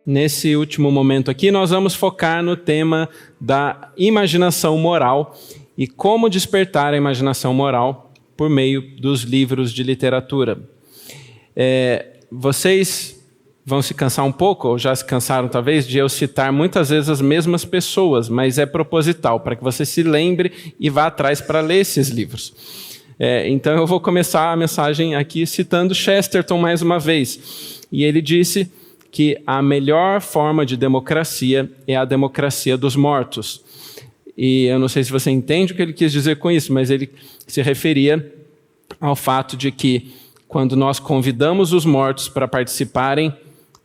nesse último momento aqui, nós vamos focar no tema da imaginação moral e como despertar a imaginação moral por meio dos livros de literatura. Vocês vão se cansar um pouco, ou já se cansaram talvez, de eu citar muitas vezes as mesmas pessoas, mas é proposital, para que você se lembre e vá atrás para ler esses livros. Então eu vou começar a mensagem aqui citando Chesterton mais uma vez. E ele disse que a melhor forma de democracia é a democracia dos mortos. E eu não sei se você entende o que ele quis dizer com isso, mas ele se referia ao fato de que quando nós convidamos os mortos para participarem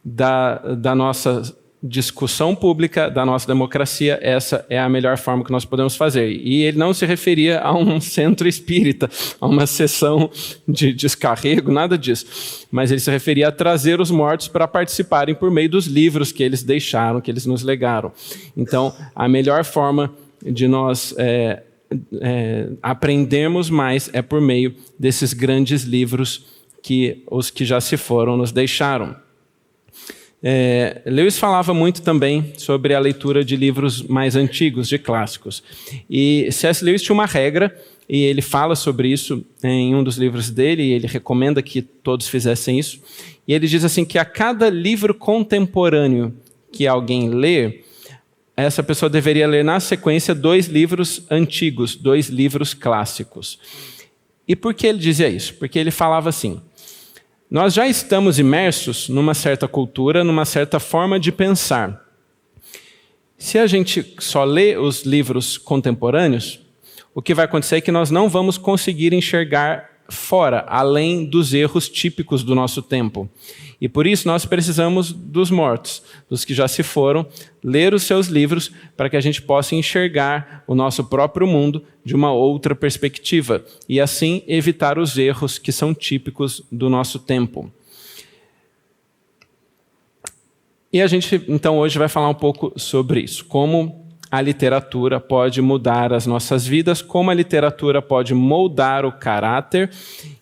da nossa discussão pública, da nossa democracia, essa é a melhor forma que nós podemos fazer. E ele não se referia a um centro espírita, a uma sessão de descarrego, nada disso. Mas ele se referia a trazer os mortos para participarem por meio dos livros que eles deixaram, que eles nos legaram. Então, a melhor forma de nós aprendermos mais é por meio desses grandes livros que os que já se foram nos deixaram. Lewis falava muito também sobre a leitura de livros mais antigos, de clássicos. E C.S. Lewis tinha uma regra, e ele fala sobre isso em um dos livros dele, e ele recomenda que todos fizessem isso. E ele diz assim que a cada livro contemporâneo que alguém lê, essa pessoa deveria ler na sequência 2 livros antigos, 2 livros clássicos. E por que ele dizia isso? Porque ele falava assim: nós já estamos imersos numa certa cultura, numa certa forma de pensar. Se a gente só lê os livros contemporâneos, o que vai acontecer é que nós não vamos conseguir enxergar fora, além dos erros típicos do nosso tempo. E por isso nós precisamos dos mortos, dos que já se foram, ler os seus livros para que a gente possa enxergar o nosso próprio mundo de uma outra perspectiva e assim evitar os erros que são típicos do nosso tempo. E a gente então hoje vai falar um pouco sobre isso, como a literatura pode mudar as nossas vidas, como a literatura pode moldar o caráter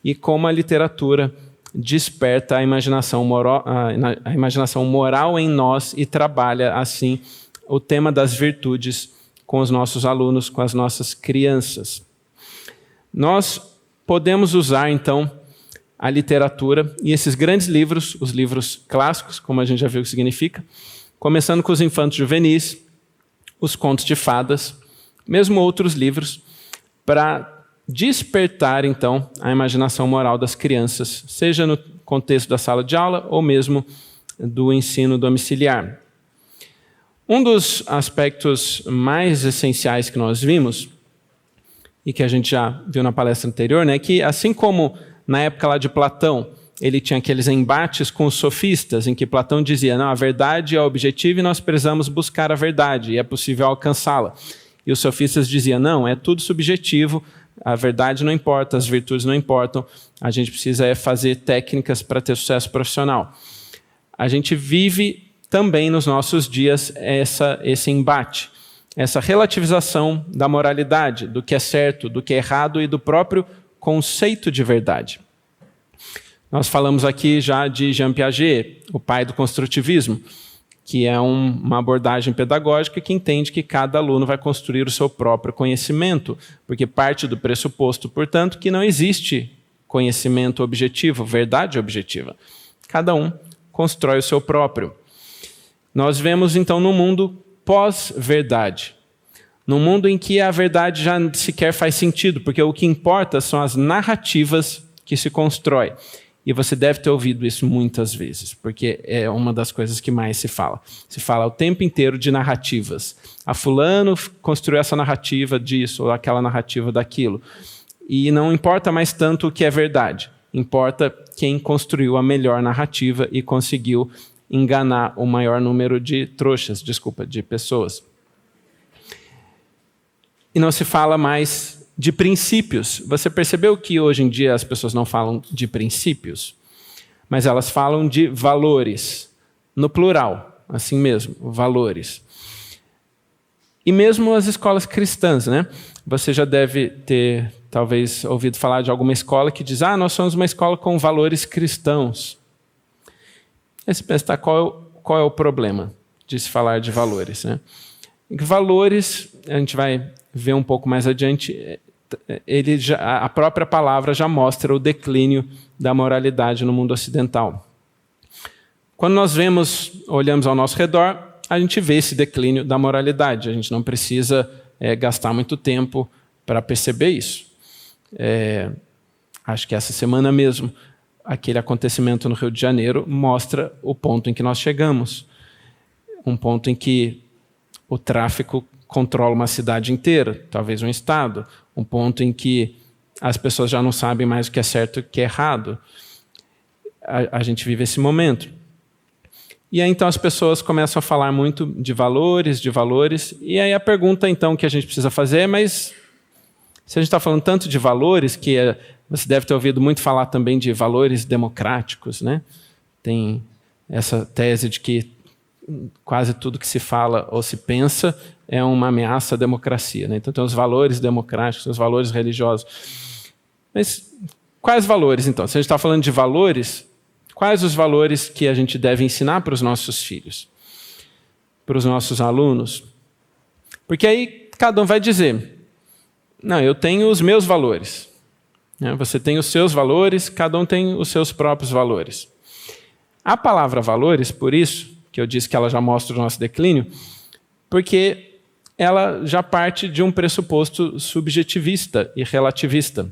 e como a literatura desperta a imaginação moral em nós e trabalha, assim, o tema das virtudes com os nossos alunos, com as nossas crianças. Nós podemos usar, então, a literatura e esses grandes livros, os livros clássicos, como a gente já viu o que significa, começando com os infantos juvenis, os contos de fadas, mesmo outros livros, para despertar, então, a imaginação moral das crianças, seja no contexto da sala de aula ou mesmo do ensino domiciliar. Um dos aspectos mais essenciais que nós vimos, e que a gente já viu na palestra anterior, é que assim como na época lá de Platão, ele tinha aqueles embates com os sofistas, em que Platão dizia, não, a verdade é o objetivo e nós precisamos buscar a verdade, e é possível alcançá-la. E os sofistas diziam, não, é tudo subjetivo, a verdade não importa, as virtudes não importam, a gente precisa fazer técnicas para ter sucesso profissional. A gente vive também nos nossos dias esse embate, essa relativização da moralidade, do que é certo, do que é errado e do próprio conceito de verdade. Nós falamos aqui já de Jean Piaget, o pai do construtivismo, que é uma abordagem pedagógica que entende que cada aluno vai construir o seu próprio conhecimento, porque parte do pressuposto, portanto, que não existe conhecimento objetivo, verdade objetiva. Cada um constrói o seu próprio. Nós vemos, então, num mundo pós-verdade, num mundo em que a verdade já sequer faz sentido, porque o que importa são as narrativas que se constroem. E você deve ter ouvido isso muitas vezes, porque é uma das coisas que mais se fala. Se fala o tempo inteiro de narrativas. A fulano construiu essa narrativa disso, ou aquela narrativa daquilo. E não importa mais tanto o que é verdade. Importa quem construiu a melhor narrativa e conseguiu enganar o maior número de de pessoas. E não se fala mais de princípios. Você percebeu que hoje em dia as pessoas não falam de princípios, mas elas falam de valores, no plural, assim mesmo, valores. E mesmo as escolas cristãs, né? Você já deve ter, talvez, ouvido falar de alguma escola que diz, nós somos uma escola com valores cristãos. Aí você pensa, qual qual é o problema de se falar de valores, né? Valores, a gente vai ver um pouco mais adiante, a própria palavra já mostra o declínio da moralidade no mundo ocidental. Quando nós olhamos ao nosso redor, a gente vê esse declínio da moralidade. A gente não precisa gastar muito tempo para perceber isso. Acho que essa semana mesmo, aquele acontecimento no Rio de Janeiro mostra o ponto em que nós chegamos. Um ponto em que o tráfico controla uma cidade inteira, talvez um estado. Um ponto em que as pessoas já não sabem mais o que é certo e o que é errado. A gente vive esse momento. E aí, então, as pessoas começam a falar muito de valores, e aí a pergunta, então, que a gente precisa fazer é, mas se a gente está falando tanto de valores, você deve ter ouvido muito falar também de valores democráticos, né? Tem essa tese de que quase tudo que se fala ou se pensa é uma ameaça à democracia, né? Então, tem os valores democráticos, os valores religiosos. Mas quais valores, então? Se a gente está falando de valores, quais os valores que a gente deve ensinar para os nossos filhos, para os nossos alunos? Porque aí cada um vai dizer, não, eu tenho os meus valores. Você tem os seus valores, cada um tem os seus próprios valores. A palavra valores, por isso, que eu disse que ela já mostra o nosso declínio, porque ela já parte de um pressuposto subjetivista e relativista.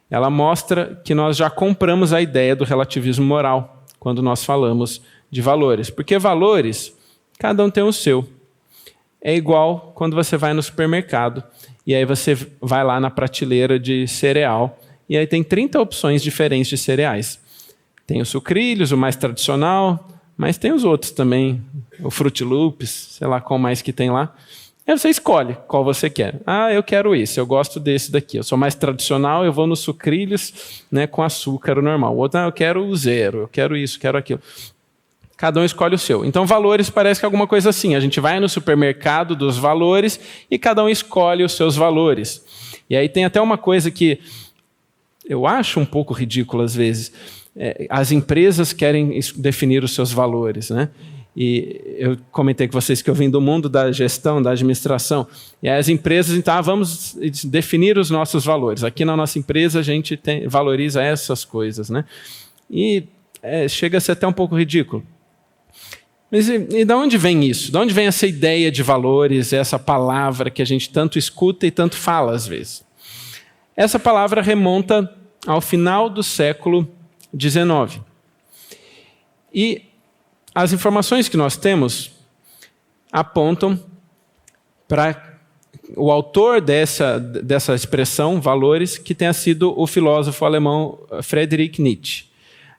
Ela mostra que nós já compramos a ideia do relativismo moral quando nós falamos de valores. Porque valores, cada um tem o seu. É igual quando você vai no supermercado e aí você vai lá na prateleira de cereal e aí tem 30 opções diferentes de cereais. Tem os sucrilhos, o mais tradicional, mas tem os outros também, o Fruit Loops, sei lá qual mais que tem lá. Aí você escolhe qual você quer. Ah, eu quero esse, eu gosto desse daqui. Eu sou mais tradicional, eu vou nos sucrilhos, né, com açúcar normal. O outro, eu quero o zero, eu quero isso, quero aquilo. Cada um escolhe o seu. Então, valores parece que é alguma coisa assim. A gente vai no supermercado dos valores e cada um escolhe os seus valores. E aí tem até uma coisa que eu acho um pouco ridícula às vezes. As empresas querem definir os seus valores, né? E eu comentei com vocês que eu vim do mundo da gestão, da administração. E aí as empresas, então, vamos definir os nossos valores. Aqui na nossa empresa a gente valoriza essas coisas, né? E chega a ser até um pouco ridículo. Mas e de onde vem isso? De onde vem essa ideia de valores, essa palavra que a gente tanto escuta e tanto fala às vezes? Essa palavra remonta ao final do século XIX. E as informações que nós temos apontam para o autor dessa expressão, valores, que tenha sido o filósofo alemão Friedrich Nietzsche.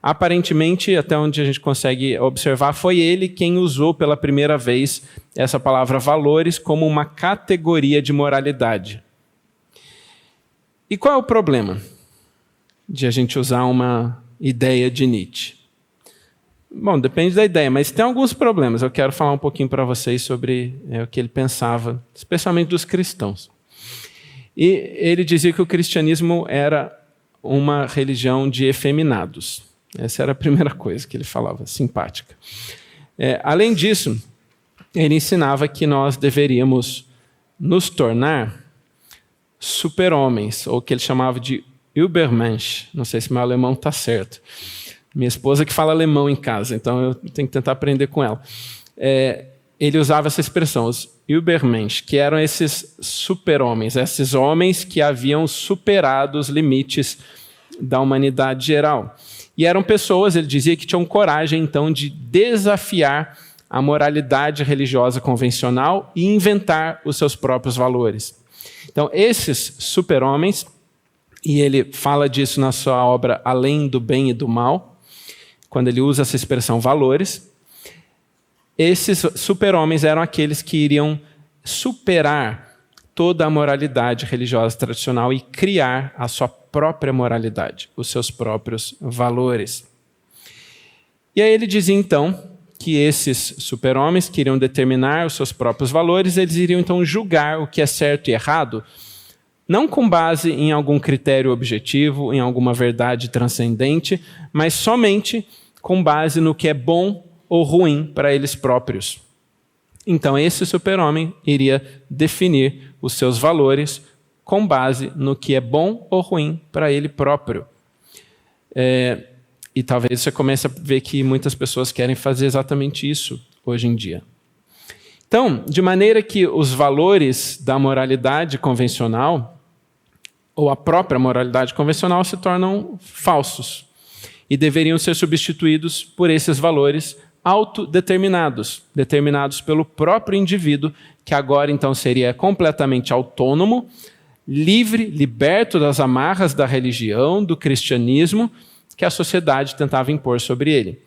Aparentemente, até onde a gente consegue observar, foi ele quem usou pela primeira vez essa palavra valores como uma categoria de moralidade. E qual é o problema de a gente usar uma ideia de Nietzsche? Bom, depende da ideia, mas tem alguns problemas. Eu quero falar um pouquinho para vocês sobre o que ele pensava, especialmente dos cristãos. E ele dizia que o cristianismo era uma religião de efeminados. Essa era a primeira coisa que ele falava, simpática. Além disso, ele ensinava que nós deveríamos nos tornar super-homens, ou o que ele chamava de Übermensch. Não sei se meu alemão está certo. Minha esposa que fala alemão em casa, então eu tenho que tentar aprender com ela. Ele usava essa expressão, os Übermensch, que eram esses super-homens, esses homens que haviam superado os limites da humanidade geral. E eram pessoas, ele dizia, que tinham coragem, então, de desafiar a moralidade religiosa convencional e inventar os seus próprios valores. Então, esses super-homens, e ele fala disso na sua obra Além do Bem e do Mal, quando ele usa essa expressão valores, esses super-homens eram aqueles que iriam superar toda a moralidade religiosa tradicional e criar a sua própria moralidade, os seus próprios valores. E aí ele dizia, então, que esses super-homens que iriam determinar os seus próprios valores, eles iriam, então, julgar o que é certo e errado, não com base em algum critério objetivo, em alguma verdade transcendente, mas somente com base no que é bom ou ruim para eles próprios. Então, esse super-homem iria definir os seus valores com base no que é bom ou ruim para ele próprio. E talvez você comece a ver que muitas pessoas querem fazer exatamente isso hoje em dia. Então, de maneira que os valores da moralidade convencional, ou a própria moralidade convencional, se tornam falsos e deveriam ser substituídos por esses valores autodeterminados, determinados pelo próprio indivíduo, que agora então seria completamente autônomo, livre, liberto das amarras da religião, do cristianismo, que a sociedade tentava impor sobre ele.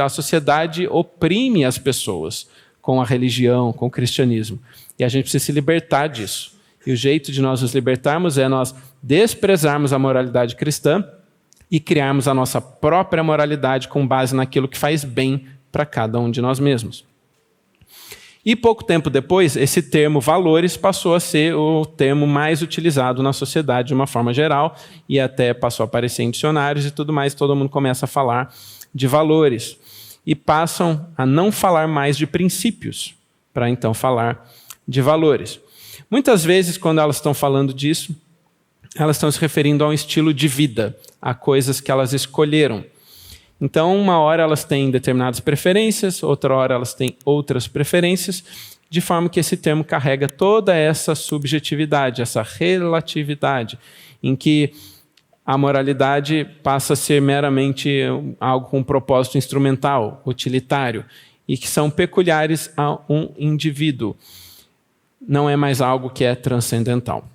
A sociedade oprime as pessoas com a religião, com o cristianismo, e a gente precisa se libertar disso. E o jeito de nós nos libertarmos é nós desprezarmos a moralidade cristã e criarmos a nossa própria moralidade com base naquilo que faz bem para cada um de nós mesmos. E pouco tempo depois, esse termo valores passou a ser o termo mais utilizado na sociedade de uma forma geral, e até passou a aparecer em dicionários e tudo mais, todo mundo começa a falar de valores. E passam a não falar mais de princípios, para então falar de valores. Muitas vezes, quando elas estão falando disso, elas estão se referindo a um estilo de vida, a coisas que elas escolheram. Então, uma hora elas têm determinadas preferências, outra hora elas têm outras preferências, de forma que esse termo carrega toda essa subjetividade, essa relatividade, em que a moralidade passa a ser meramente algo com um propósito instrumental, utilitário, e que são peculiares a um indivíduo. Não é mais algo que é transcendental.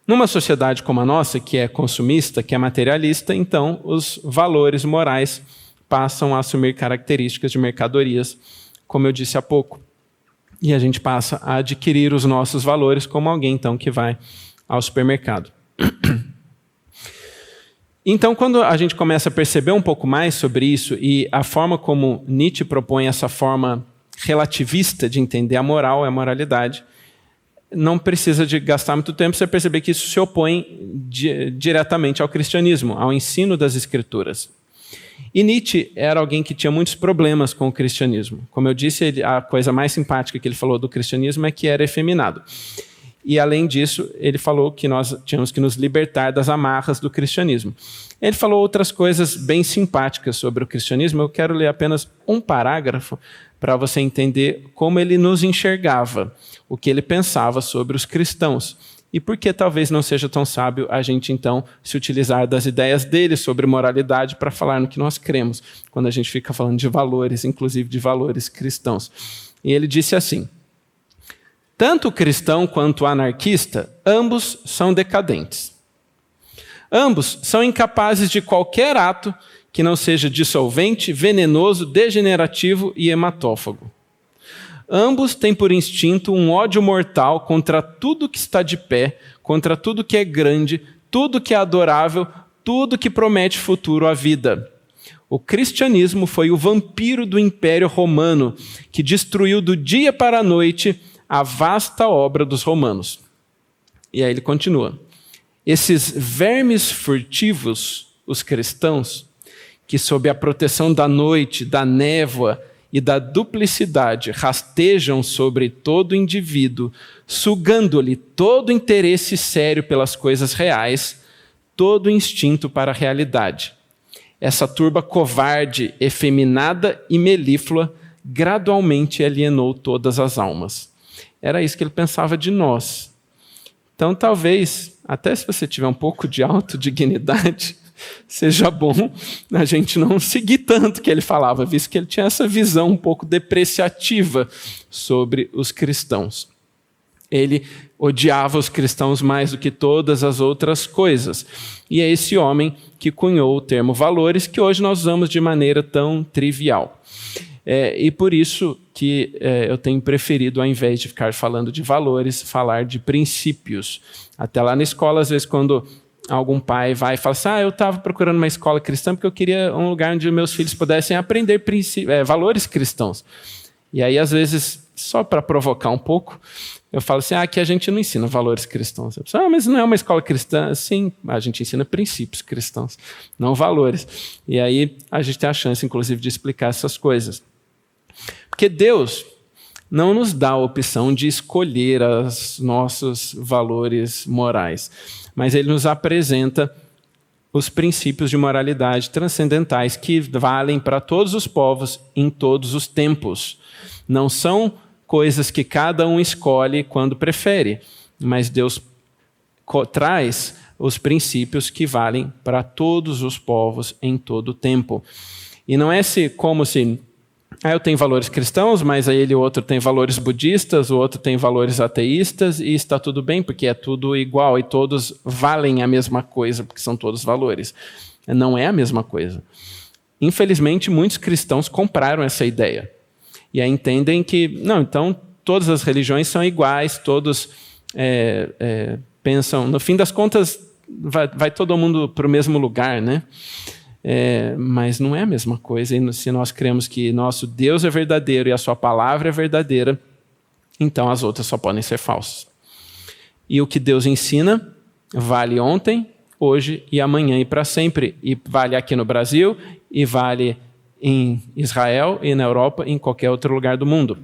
Numa sociedade como a nossa, que é consumista, que é materialista, então os valores morais passam a assumir características de mercadorias, como eu disse há pouco. E a gente passa a adquirir os nossos valores como alguém então que vai ao supermercado. Então, quando a gente começa a perceber um pouco mais sobre isso e a forma como Nietzsche propõe essa forma relativista de entender a moral e a moralidade, não precisa de gastar muito tempo para você perceber que isso se opõe diretamente ao cristianismo, ao ensino das Escrituras. E Nietzsche era alguém que tinha muitos problemas com o cristianismo. Como eu disse, a coisa mais simpática que ele falou do cristianismo é que era efeminado. E, além disso, ele falou que nós tínhamos que nos libertar das amarras do cristianismo. Ele falou outras coisas bem simpáticas sobre o cristianismo. Eu quero ler apenas um parágrafo para você entender como ele nos enxergava, o que ele pensava sobre os cristãos. E por que talvez não seja tão sábio a gente, então, se utilizar das ideias dele sobre moralidade para falar no que nós cremos, quando a gente fica falando de valores, inclusive de valores cristãos. E ele disse assim: tanto o cristão quanto o anarquista, ambos são decadentes. Ambos são incapazes de qualquer ato que não seja dissolvente, venenoso, degenerativo e hematófago. Ambos têm por instinto um ódio mortal contra tudo que está de pé, contra tudo que é grande, tudo que é adorável, tudo que promete futuro à vida. O cristianismo foi o vampiro do Império Romano, que destruiu do dia para a noite a vasta obra dos romanos. E aí ele continua. Esses vermes furtivos, os cristãos, que sob a proteção da noite, da névoa e da duplicidade rastejam sobre todo indivíduo, sugando-lhe todo interesse sério pelas coisas reais, todo instinto para a realidade. Essa turba covarde, efeminada e melíflua gradualmente alienou todas as almas. Era isso que ele pensava de nós. Então, talvez, até se você tiver um pouco de autodignidade, seja bom a gente não seguir tanto o que ele falava, visto que ele tinha essa visão um pouco depreciativa sobre os cristãos. Ele odiava os cristãos mais do que todas as outras coisas. E é esse homem que cunhou o termo valores, que hoje nós usamos de maneira tão trivial. E por isso que eu tenho preferido, ao invés de ficar falando de valores, falar de princípios. Até lá na escola, às vezes, quando algum pai vai e fala assim, eu estava procurando uma escola cristã porque eu queria um lugar onde meus filhos pudessem aprender valores cristãos. E aí, às vezes, só para provocar um pouco, eu falo assim, aqui a gente não ensina valores cristãos. Eu penso, mas não é uma escola cristã? Sim, a gente ensina princípios cristãos, não valores. E aí a gente tem a chance, inclusive, de explicar essas coisas. Porque Deus não nos dá a opção de escolher os nossos valores morais, mas Ele nos apresenta os princípios de moralidade transcendentais que valem para todos os povos em todos os tempos. Não são coisas que cada um escolhe quando prefere, mas Deus traz os princípios que valem para todos os povos em todo o tempo. E não é como se eu tenho valores cristãos, mas aí o outro tem valores budistas, o outro tem valores ateístas, e está tudo bem, porque é tudo igual e todos valem a mesma coisa, porque são todos valores. Não é a mesma coisa. Infelizmente, muitos cristãos compraram essa ideia. E aí entendem que, não, então todas as religiões são iguais, todos pensam, no fim das contas, vai todo mundo para o mesmo lugar, né? Mas não é a mesma coisa. E se nós cremos que nosso Deus é verdadeiro e a sua palavra é verdadeira, então as outras só podem ser falsas. E o que Deus ensina vale ontem, hoje e amanhã e para sempre. E vale aqui no Brasil, e vale em Israel e na Europa e em qualquer outro lugar do mundo.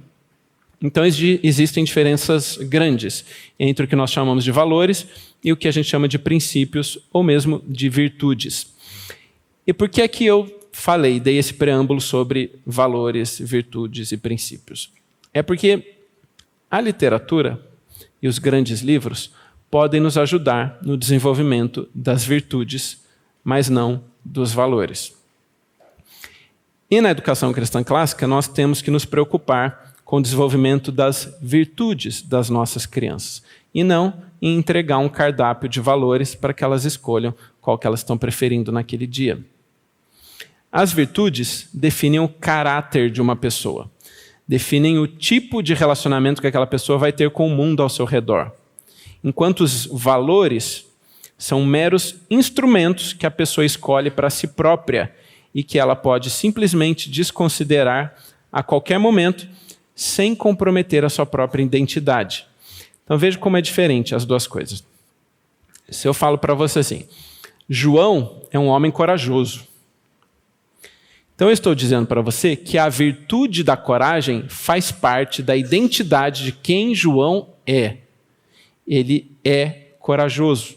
Então existem diferenças grandes entre o que nós chamamos de valores e o que a gente chama de princípios ou mesmo de virtudes. E por que é que eu dei esse preâmbulo sobre valores, virtudes e princípios? É porque a literatura e os grandes livros podem nos ajudar no desenvolvimento das virtudes, mas não dos valores. E na educação cristã clássica, nós temos que nos preocupar com o desenvolvimento das virtudes das nossas crianças, e não em entregar um cardápio de valores para que elas escolham qual que elas estão preferindo naquele dia. As virtudes definem o caráter de uma pessoa, definem o tipo de relacionamento que aquela pessoa vai ter com o mundo ao seu redor, enquanto os valores são meros instrumentos que a pessoa escolhe para si própria e que ela pode simplesmente desconsiderar a qualquer momento, sem comprometer a sua própria identidade. Então veja como é diferente as duas coisas. Se eu falo para você assim, João é um homem corajoso. Então eu estou dizendo para você que a virtude da coragem faz parte da identidade de quem João é. Ele é corajoso.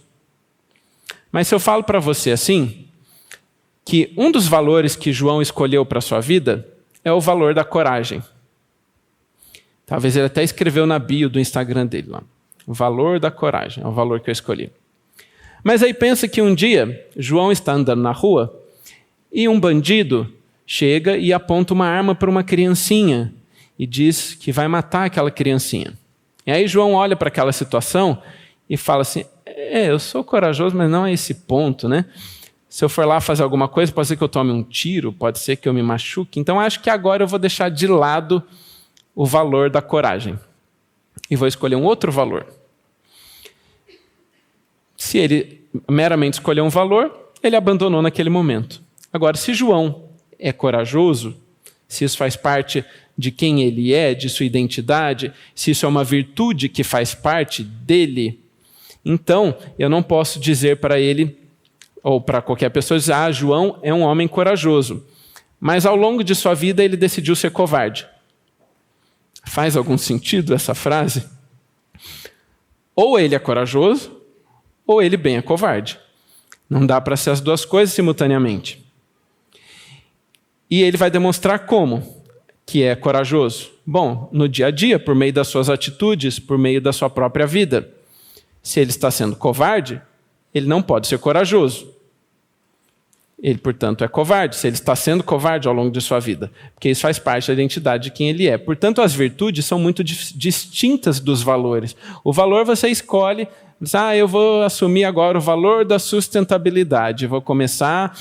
Mas se eu falo para você assim, que um dos valores que João escolheu para a sua vida é o valor da coragem. Talvez ele até escreveu na bio do Instagram dele lá. O valor da coragem é o valor que eu escolhi. Mas aí pensa que um dia João está andando na rua e um bandido chega e aponta uma arma para uma criancinha e diz que vai matar aquela criancinha. E aí João olha para aquela situação e fala assim, eu sou corajoso, mas não a esse ponto, né? Se eu for lá fazer alguma coisa, pode ser que eu tome um tiro, pode ser que eu me machuque. Então acho que agora eu vou deixar de lado o valor da coragem e vou escolher um outro valor. Se ele meramente escolheu um valor, ele abandonou naquele momento. Agora, se João é corajoso, se isso faz parte de quem ele é, de sua identidade, se isso é uma virtude que faz parte dele, então eu não posso dizer para ele, ou para qualquer pessoa, dizer, João é um homem corajoso, mas ao longo de sua vida ele decidiu ser covarde. Faz algum sentido essa frase? Ou ele é corajoso, ou ele bem é covarde. Não dá para ser as duas coisas simultaneamente. E ele vai demonstrar como que é corajoso. Bom, no dia a dia, por meio das suas atitudes, por meio da sua própria vida. Se ele está sendo covarde, ele não pode ser corajoso. Ele, portanto, é covarde, se ele está sendo covarde ao longo de sua vida, porque isso faz parte da identidade de quem ele é. Portanto, as virtudes são muito distintas dos valores. O valor você escolhe, diz, eu vou assumir agora o valor da sustentabilidade, vou começar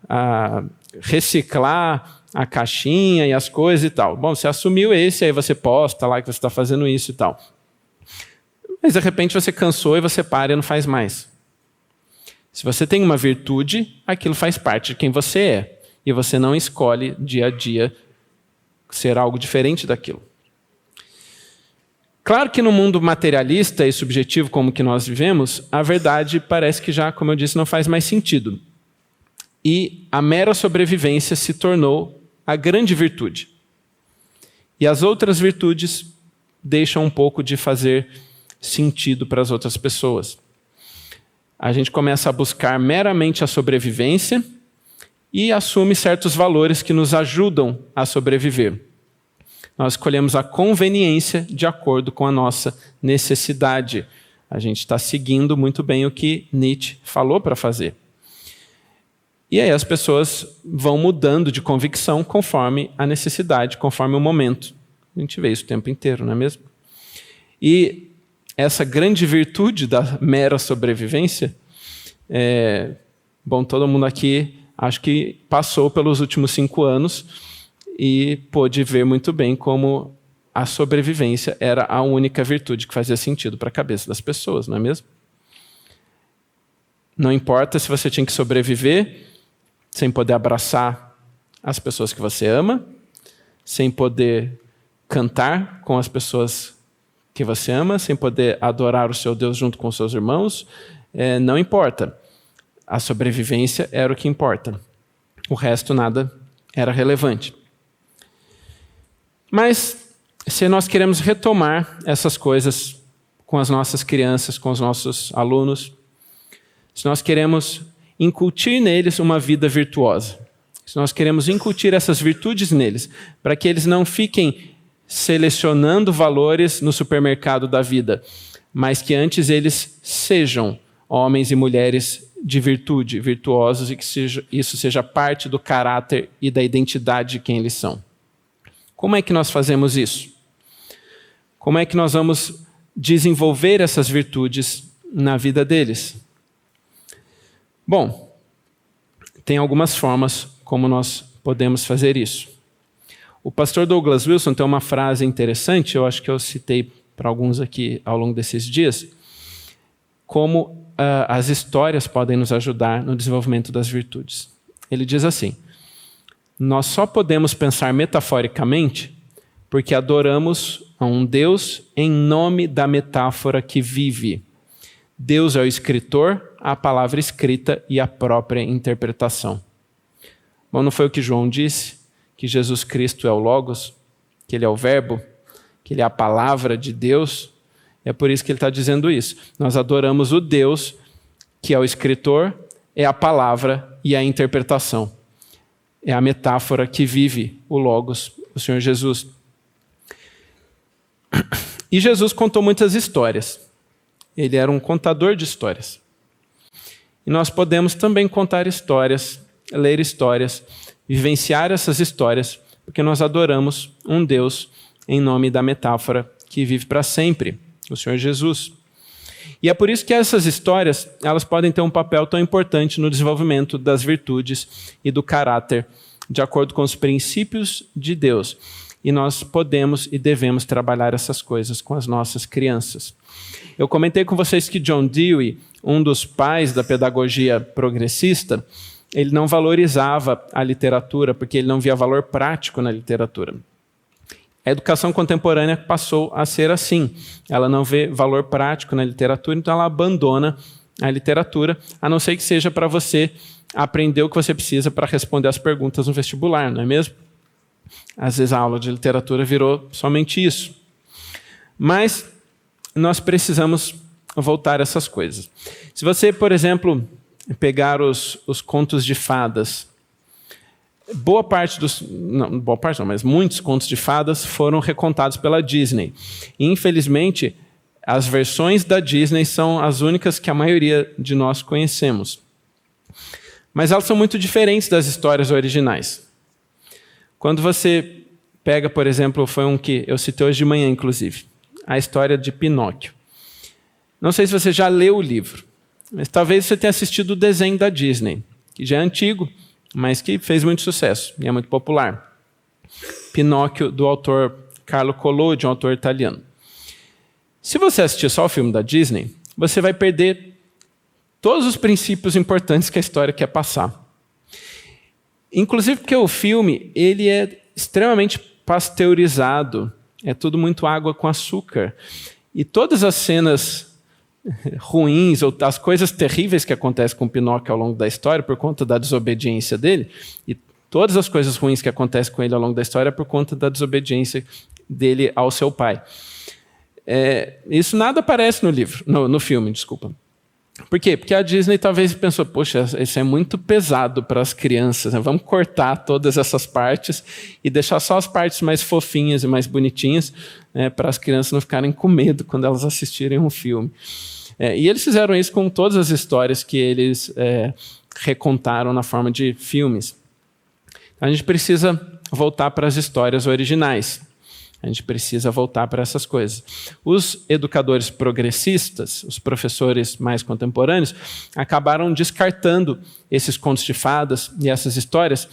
a reciclar a caixinha e as coisas e tal. Bom, você assumiu esse, aí você posta lá que você está fazendo isso e tal. Mas, de repente, você cansou e você para e não faz mais. Se você tem uma virtude, aquilo faz parte de quem você é. E você não escolhe dia a dia ser algo diferente daquilo. Claro que no mundo materialista e subjetivo como que nós vivemos, a verdade parece que já, como eu disse, não faz mais sentido. E a mera sobrevivência se tornou a grande virtude. E as outras virtudes deixam um pouco de fazer sentido para as outras pessoas. A gente começa a buscar meramente a sobrevivência e assume certos valores que nos ajudam a sobreviver. Nós escolhemos a conveniência de acordo com a nossa necessidade. A gente está seguindo muito bem o que Nietzsche falou para fazer. E aí as pessoas vão mudando de convicção conforme a necessidade, conforme o momento. A gente vê isso o tempo inteiro, não é mesmo? E essa grande virtude da mera sobrevivência, todo mundo aqui acho que passou pelos últimos 5 anos e pôde ver muito bem como a sobrevivência era a única virtude que fazia sentido para a cabeça das pessoas, não é mesmo? Não importa se você tinha que sobreviver sem poder abraçar as pessoas que você ama, sem poder cantar com as pessoas que você ama, sem poder adorar o seu Deus junto com os seus irmãos, não importa. A sobrevivência era o que importa. O resto nada era relevante. Mas se nós queremos retomar essas coisas com as nossas crianças, com os nossos alunos, se nós queremos incutir neles uma vida virtuosa, se nós queremos incutir essas virtudes neles, para que eles não fiquem selecionando valores no supermercado da vida, mas que antes eles sejam homens e mulheres de virtude, virtuosos, e que isso seja parte do caráter e da identidade de quem eles são. Como é que nós fazemos isso? Como é que nós vamos desenvolver essas virtudes na vida deles? Bom, tem algumas formas como nós podemos fazer isso. O pastor Douglas Wilson tem uma frase interessante, eu acho que eu citei para alguns aqui ao longo desses dias, como as histórias podem nos ajudar no desenvolvimento das virtudes. Ele diz assim: nós só podemos pensar metaforicamente porque adoramos a um Deus em nome da metáfora que vive. Deus é o escritor, a palavra escrita e a própria interpretação. Bom, não foi o que João disse? Que Jesus Cristo é o Logos, que Ele é o Verbo, que Ele é a palavra de Deus? É por isso que ele está dizendo isso. Nós adoramos o Deus que é o escritor, é a palavra e a interpretação. É a metáfora que vive o Logos, o Senhor Jesus. E Jesus contou muitas histórias. Ele era um contador de histórias. E nós podemos também contar histórias, ler histórias, vivenciar essas histórias, porque nós adoramos um Deus em nome da metáfora que vive para sempre, o Senhor Jesus. E é por isso que essas histórias, elas podem ter um papel tão importante no desenvolvimento das virtudes e do caráter, de acordo com os princípios de Deus. E nós podemos e devemos trabalhar essas coisas com as nossas crianças. Eu comentei com vocês que John Dewey, um dos pais da pedagogia progressista, ele não valorizava a literatura, porque ele não via valor prático na literatura. A educação contemporânea passou a ser assim. Ela não vê valor prático na literatura, então ela abandona a literatura, a não ser que seja para você aprender o que você precisa para responder as perguntas no vestibular, não é mesmo? Às vezes a aula de literatura virou somente isso. Mas nós precisamos voltar a essas coisas. Se você, por exemplo, pegar os contos de fadas, mas muitos contos de fadas foram recontados pela Disney. E, infelizmente, as versões da Disney são as únicas que a maioria de nós conhecemos. Mas elas são muito diferentes das histórias originais. Quando você pega, por exemplo, foi um que eu citei hoje de manhã, inclusive, a história de Pinóquio. Não sei se você já leu o livro, mas talvez você tenha assistido o desenho da Disney, que já é antigo, mas que fez muito sucesso e é muito popular. Pinóquio, do autor Carlo Collodi, um autor italiano. Se você assistir só o filme da Disney, você vai perder todos os princípios importantes que a história quer passar. Inclusive porque o filme ele é extremamente pasteurizado, é tudo muito água com açúcar. E todas as cenas ruins, ou as coisas terríveis que acontecem com Pinóquio ao longo da história por conta da desobediência dele, e todas as coisas ruins que acontecem com ele ao longo da história por conta da desobediência dele ao seu pai. Isso nada aparece no filme, desculpa. Por quê? Porque a Disney talvez pensou, poxa, isso é muito pesado para as crianças, né? Vamos cortar todas essas partes e deixar só as partes mais fofinhas e mais bonitinhas, né, para as crianças não ficarem com medo quando elas assistirem um filme. E eles fizeram isso com todas as histórias que eles recontaram na forma de filmes. Então, a gente precisa voltar para as histórias originais. A gente precisa voltar para essas coisas. Os educadores progressistas, os professores mais contemporâneos, acabaram descartando esses contos de fadas e essas histórias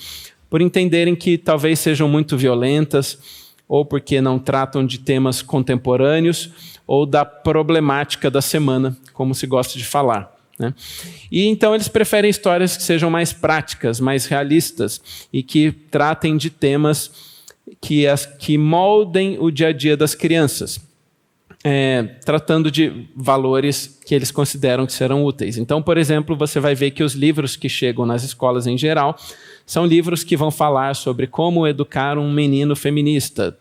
por entenderem que talvez sejam muito violentas, ou porque não tratam de temas contemporâneos, ou da problemática da semana, como se gosta de falar, né? E então eles preferem histórias que sejam mais práticas, mais realistas, e que tratem de temas que moldem o dia a dia das crianças, tratando de valores que eles consideram que serão úteis. Então, por exemplo, você vai ver que os livros que chegam nas escolas em geral são livros que vão falar sobre como educar um menino feminista.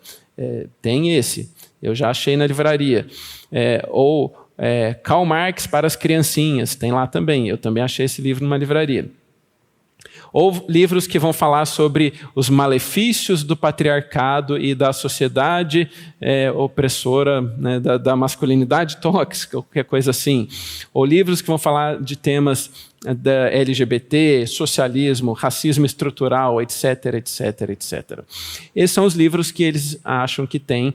Tem esse, eu já achei na livraria. Karl Marx para as criancinhas, tem lá também, eu também achei esse livro numa livraria. Ou livros que vão falar sobre os malefícios do patriarcado e da sociedade opressora, né, da masculinidade tóxica, qualquer coisa assim. Ou livros que vão falar de temas da LGBT, socialismo, racismo estrutural, etc, etc, etc. Esses são os livros que eles acham que têm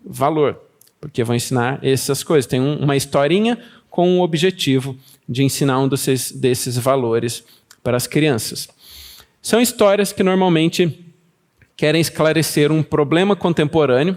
valor, porque vão ensinar essas coisas. Tem uma historinha com o objetivo de ensinar um desses valores para as crianças. São histórias que normalmente querem esclarecer um problema contemporâneo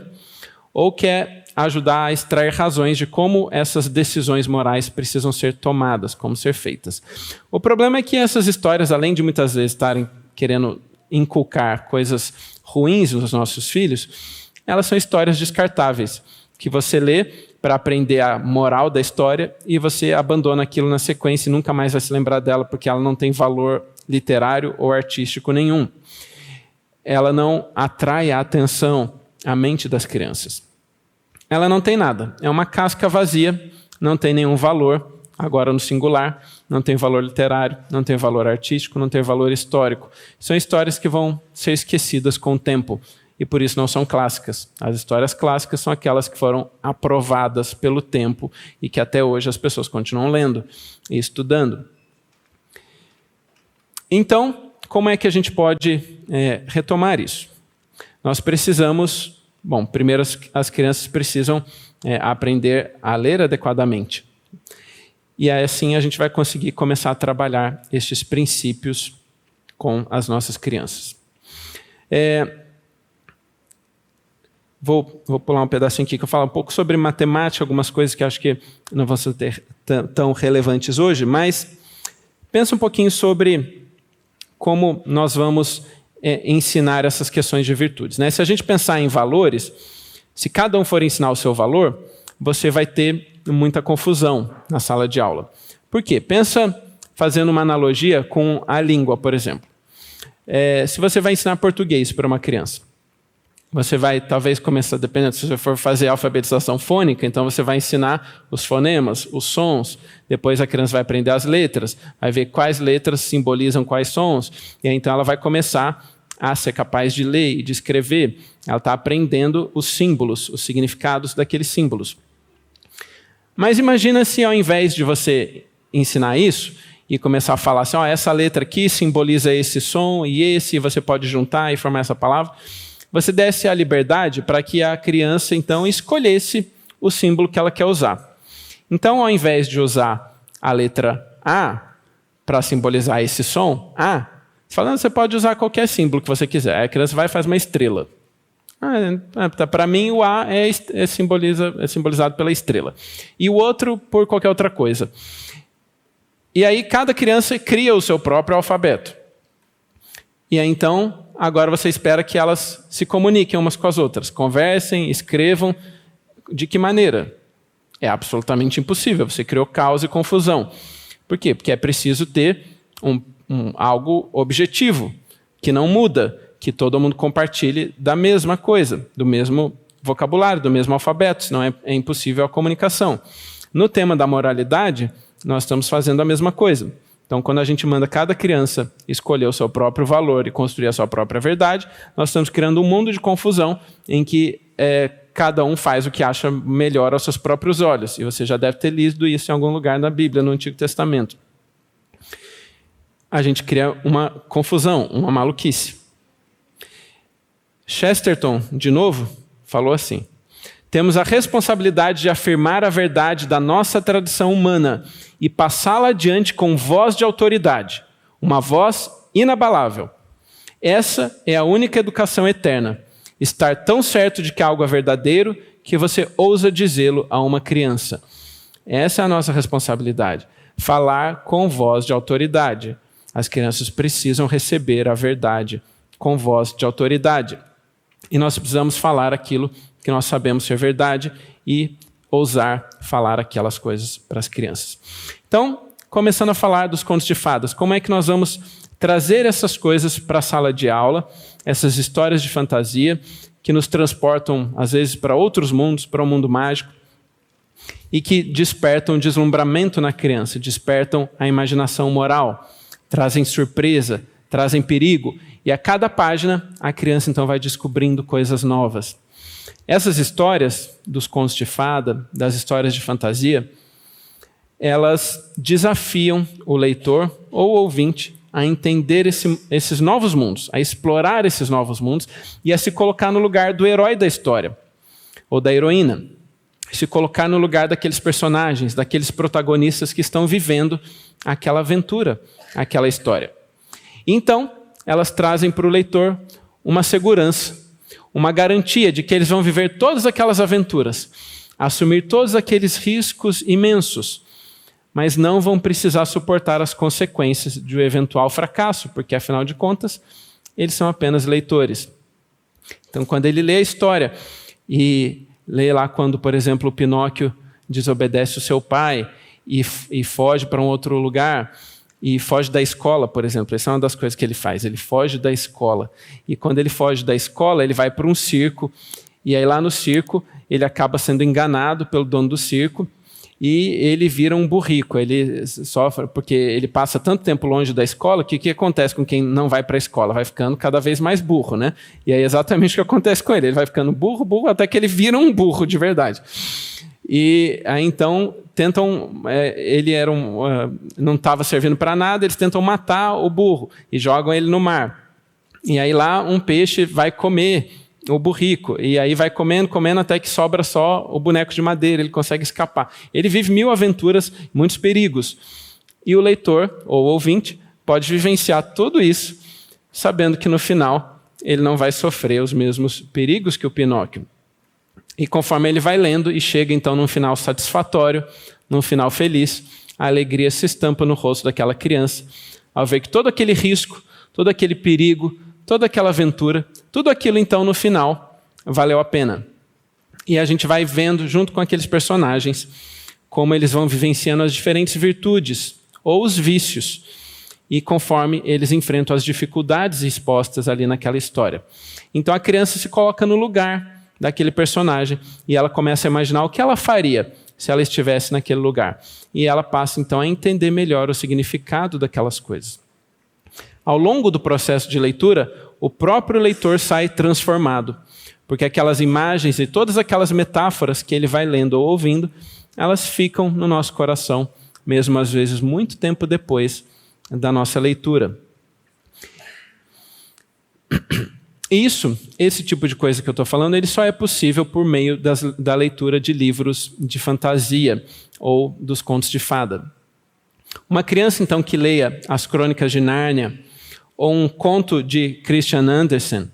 ou quer ajudar a extrair razões de como essas decisões morais precisam ser tomadas, como ser feitas. O problema é que essas histórias, além de muitas vezes estarem querendo inculcar coisas ruins nos nossos filhos, elas são histórias descartáveis, que você lê para aprender a moral da história e você abandona aquilo na sequência e nunca mais vai se lembrar dela porque ela não tem valor literário ou artístico nenhum. Ela não atrai a atenção, a mente das crianças. Ela não tem nada, é uma casca vazia, não tem nenhum valor, agora no singular, não tem valor literário, não tem valor artístico, não tem valor histórico. São histórias que vão ser esquecidas com o tempo. E por isso não são clássicas. As histórias clássicas são aquelas que foram aprovadas pelo tempo e que até hoje as pessoas continuam lendo e estudando. Então, como é que a gente pode retomar isso? Nós precisamos, primeiro as crianças precisam aprender a ler adequadamente. E assim a gente vai conseguir começar a trabalhar estes princípios com as nossas crianças. Vou pular um pedacinho aqui que eu falo um pouco sobre matemática, algumas coisas que acho que não vão ser tão relevantes hoje, mas pensa um pouquinho sobre como nós vamos ensinar essas questões de virtudes, né? Se a gente pensar em valores, se cada um for ensinar o seu valor, você vai ter muita confusão na sala de aula. Por quê? Pensa fazendo uma analogia com a língua, por exemplo. Se você vai ensinar português para uma criança, você vai talvez começar, dependendo, se você for fazer alfabetização fônica, então você vai ensinar os fonemas, os sons, depois a criança vai aprender as letras, vai ver quais letras simbolizam quais sons, e aí então ela vai começar a ser capaz de ler e de escrever. Ela está aprendendo os símbolos, os significados daqueles símbolos. Mas imagina se ao invés de você ensinar isso e começar a falar assim, essa letra aqui simboliza esse som e você pode juntar e formar essa palavra, você desse a liberdade para que a criança, então, escolhesse o símbolo que ela quer usar. Então, ao invés de usar a letra A para simbolizar esse som, você pode usar qualquer símbolo que você quiser. Aí a criança vai e faz uma estrela. Para mim, o A é simbolizado pela estrela. E o outro por qualquer outra coisa. E aí, cada criança cria o seu próprio alfabeto. E aí, então, agora você espera que elas se comuniquem umas com as outras, conversem, escrevam. De que maneira? É absolutamente impossível. Você criou caos e confusão. Por quê? Porque é preciso ter algo objetivo, que não muda, que todo mundo compartilhe da mesma coisa, do mesmo vocabulário, do mesmo alfabeto, senão é impossível a comunicação. No tema da moralidade, nós estamos fazendo a mesma coisa. Então, quando a gente manda cada criança escolher o seu próprio valor e construir a sua própria verdade, nós estamos criando um mundo de confusão em que cada um faz o que acha melhor aos seus próprios olhos. E você já deve ter lido isso em algum lugar na Bíblia, no Antigo Testamento. A gente cria uma confusão, uma maluquice. Chesterton, de novo, falou assim: temos a responsabilidade de afirmar a verdade da nossa tradição humana e passá-la adiante com voz de autoridade, uma voz inabalável. Essa é a única educação eterna. Estar tão certo de que algo é verdadeiro que você ousa dizê-lo a uma criança. Essa é a nossa responsabilidade. Falar com voz de autoridade. As crianças precisam receber a verdade com voz de autoridade. E nós precisamos falar aquilo que nós sabemos ser verdade e ousar falar aquelas coisas para as crianças. Então, começando a falar dos contos de fadas, como é que nós vamos trazer essas coisas para a sala de aula, essas histórias de fantasia que nos transportam, às vezes, para outros mundos, para o mundo mágico, e que despertam deslumbramento na criança, despertam a imaginação moral, trazem surpresa, trazem perigo, e a cada página a criança então vai descobrindo coisas novas. Essas histórias dos contos de fada, das histórias de fantasia, elas desafiam o leitor ou o ouvinte a entender esses novos mundos, a explorar esses novos mundos e a se colocar no lugar do herói da história, ou da heroína. Se colocar no lugar daqueles personagens, daqueles protagonistas que estão vivendo aquela aventura, aquela história. Então, elas trazem para o leitor uma segurança, uma garantia de que eles vão viver todas aquelas aventuras, assumir todos aqueles riscos imensos, mas não vão precisar suportar as consequências de um eventual fracasso, porque, afinal de contas, eles são apenas leitores. Então, quando ele lê a história e lê lá quando, por exemplo, o Pinóquio desobedece o seu pai e foge para um outro lugar, e foge da escola, por exemplo. Essa é uma das coisas que ele faz, ele foge da escola. E quando ele foge da escola, ele vai para um circo, e aí lá no circo ele acaba sendo enganado pelo dono do circo, e ele vira um burrico, ele sofre, porque ele passa tanto tempo longe da escola, que o que acontece com quem não vai para a escola? Vai ficando cada vez mais burro, né? E aí é exatamente o que acontece com ele, ele vai ficando burro, até que ele vira um burro de verdade. E aí então tentam, ele não estava servindo para nada, eles tentam matar o burro e jogam ele no mar. E aí lá um peixe vai comer o burrico, e aí vai comendo até que sobra só o boneco de madeira, ele consegue escapar. Ele vive 1000 aventuras, muitos perigos. E o leitor, ou o ouvinte, pode vivenciar tudo isso, sabendo que no final ele não vai sofrer os mesmos perigos que o Pinóquio. E conforme ele vai lendo e chega então num final satisfatório, num final feliz, a alegria se estampa no rosto daquela criança, ao ver que todo aquele risco, todo aquele perigo, toda aquela aventura, tudo aquilo então no final valeu a pena. E a gente vai vendo junto com aqueles personagens como eles vão vivenciando as diferentes virtudes ou os vícios e conforme eles enfrentam as dificuldades expostas ali naquela história. Então a criança se coloca no lugar daquele personagem e ela começa a imaginar o que ela faria se ela estivesse naquele lugar. E ela passa então a entender melhor o significado daquelas coisas. Ao longo do processo de leitura, o próprio leitor sai transformado, porque aquelas imagens e todas aquelas metáforas que ele vai lendo ou ouvindo, elas ficam no nosso coração, mesmo às vezes muito tempo depois da nossa leitura. Esse tipo de coisa que eu estou falando, ele só é possível por meio da leitura de livros de fantasia ou dos contos de fada. Uma criança, então, que leia as Crônicas de Nárnia ou um conto de Christian Andersen,